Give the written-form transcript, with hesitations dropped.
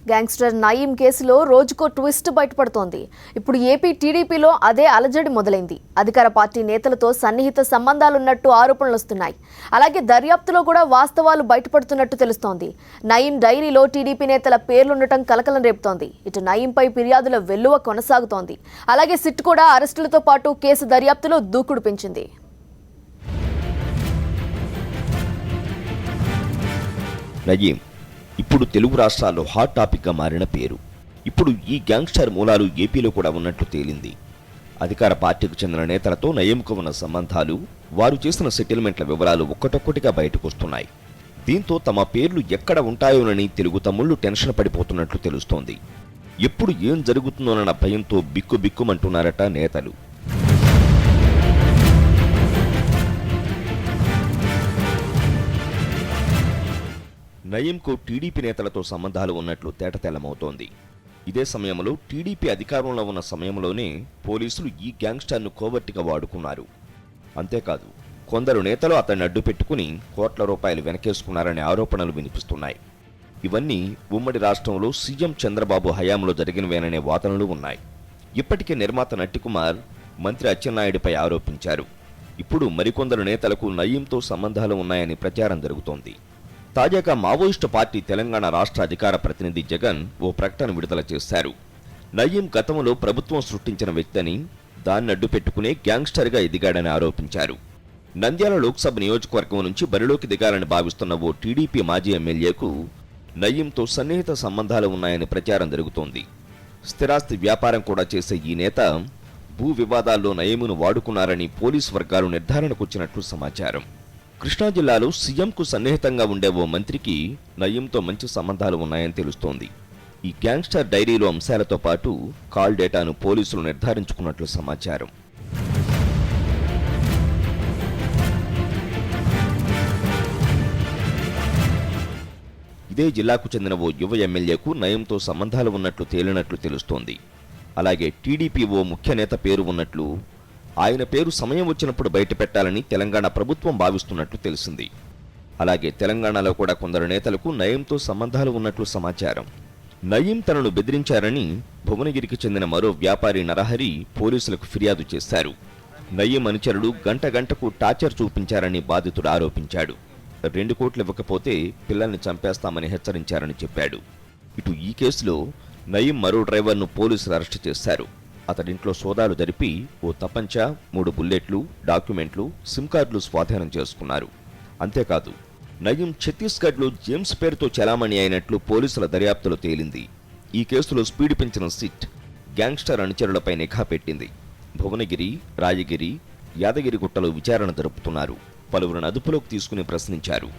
Gangster Nayeem కేసులో రోజుకో twist బయటపడుతోంది. ఇప్పుడు ఏపీ టీడీపీలో అదే అలజడి మొదలైంది. అధికార పార్టీ నేతలతో సన్నిహిత సంబంధాలున్నట్టు ఆరోపణలు వస్తున్నాయి. అలాగే దర్యాప్తులో కూడా వాస్తవాలు బయటపడుతున్నట్టు తెలుస్తోంది. నయీం డైరీలో టీడీపీ నేతల పేర్లుండటం కలకలం రేపుతోంది. ఇటు నయీంపై ఫిర్యాదుల వెల్లువ కొనసాగుతోంది. అలాగే సిట్ కూడా అరెస్టులతో పాటు కేసు దర్యాప్తులో దూకుడు పెంచింది. నయీం ఇప్పుడు తెలుగు రాష్ట్రాల్లో హాట్ టాపిక్గా మారిన పేరు. ఇప్పుడు ఈ గ్యాంగ్స్టర్ మూలాలు ఏపీలో కూడా ఉన్నట్లు తేలింది. అధికార పార్టీకి చెందిన నేతలతో నయీంకు ఉన్న సంబంధాలు, వారు చేసిన సెటిల్మెంట్ల వివరాలు ఒక్కటొక్కటిగా బయటకొస్తున్నాయి. దీంతో తమ పేర్లు ఎక్కడ ఉంటాయోనని తెలుగు తమ్ముళ్లు టెన్షన్ పడిపోతున్నట్లు తెలుస్తోంది. ఎప్పుడు ఏం జరుగుతుందోనన్న భయంతో బిక్కుబిక్కుమంటున్నారట నేతలు. నయీంకు టీడీపీ నేతలతో సంబంధాలు ఉన్నట్లు తేటతెల్లమవుతోంది. ఇదే సమయంలో టీడీపీ అధికారంలో ఉన్న సమయంలోనే పోలీసులు ఈ గ్యాంగ్స్టర్ను కోవర్టిగా వాడుకున్నారు. అంతేకాదు, కొందరు నేతలు అతన్ని అడ్డు పెట్టుకుని కోట్ల రూపాయలు వెనకేసుకున్నారనే ఆరోపణలు వినిపిస్తున్నాయి. ఇవన్నీ ఉమ్మడి రాష్ట్రంలో సీఎం చంద్రబాబు హయాంలో జరిగినవేననే వాదనలు ఉన్నాయి. ఇప్పటికే నిర్మాత నట్టికుమార్ మంత్రి అచ్చెన్నాయుడిపై ఆరోపించారు. ఇప్పుడు మరికొందరు నేతలకు నయీంతో సంబంధాలు ఉన్నాయని ప్రచారం జరుగుతోంది. తాజాగా మావోయిస్టు పార్టీ తెలంగాణ రాష్ట్ర అధికార ప్రతినిధి జగన్ ఓ ప్రకటన విడుదల చేశారు. నయీం గతంలో ప్రభుత్వం సృష్టించిన వ్యక్తిని, దాన్ని అడ్డుపెట్టుకునే గ్యాంగ్స్టర్గా ఎదిగాడని ఆరోపించారు. నంద్యాల లోక్సభ నియోజకవర్గం నుంచి బరిలోకి దిగాలని భావిస్తున్న ఓ టీడీపీ మాజీ ఎమ్మెల్యేకు నయీంతో సన్నిహిత సంబంధాలు ఉన్నాయని ప్రచారం జరుగుతోంది. స్థిరాస్తి వ్యాపారం కూడా చేసే ఈ నేత భూ వివాదాల్లో నయీంను వాడుకున్నారని పోలీసు వర్గాలు నిర్ధారణకొచ్చినట్లు సమాచారం. కృష్ణా జిల్లాలో సీఎంకు సన్నిహితంగా ఉండే ఓ మంత్రికి నయీంతో మంచి సంబంధాలు ఉన్నాయని తెలుస్తోంది. ఈ గ్యాంగ్స్టర్ డైరీలో అంశాలతో పాటు కాల్ డేటాను పోలీసులు నిర్ధారించుకున్నట్లు సమాచారం. ఇదే జిల్లాకు చెందిన ఓ యువ ఎమ్మెల్యేకు నయీంతో సంబంధాలు ఉన్నట్లు తేలినట్లు తెలుస్తోంది. అలాగే టీడీపీ ఓ ముఖ్య నేత పేరు ఉన్నట్లు, ఆయన పేరు సమయం వచ్చినప్పుడు బయటపెట్టాలని తెలంగాణ ప్రభుత్వం భావిస్తున్నట్లు తెలిసింది. అలాగే తెలంగాణలో కూడా కొందరు నేతలకు నయీంతో సంబంధాలు ఉన్నట్లు సమాచారం. నయీం తనను బెదిరించారని భువనగిరికి చెందిన మరో వ్యాపారి నరహరి పోలీసులకు ఫిర్యాదు చేశారు. నయీం అనుచరుడు గంటకు టార్చర్ చూపించారని బాధితుడు ఆరోపించాడు. 2 కోట్లు ఇవ్వకపోతే పిల్లల్ని చంపేస్తామని హెచ్చరించారని చెప్పాడు. ఇటు ఈ కేసులో నయీం మరో డ్రైవర్ను పోలీసులు అరెస్టు చేశారు. అతడింట్లో సోదాలు జరిపి ఓ తపంచా, 3 బుల్లెట్లు, డాక్యుమెంట్లు, సిమ్ కార్డులు స్వాధీనం చేసుకున్నారు. అంతేకాదు, నయీం ఛత్తీస్గఢ్లో జేమ్స్ పేరుతో చలామణి అయినట్లు పోలీసుల దర్యాప్తులో తేలింది. ఈ కేసులో స్పీడ్ పెంచిన సిట్ గ్యాంగ్స్టర్ అనుచరులపై నిఘా పెట్టింది. భువనగిరి, రాయగిరి, యాదగిరిగుట్టలో విచారణ జరుపుతున్నారు. పలువురిని అదుపులోకి తీసుకుని ప్రశ్నించారు.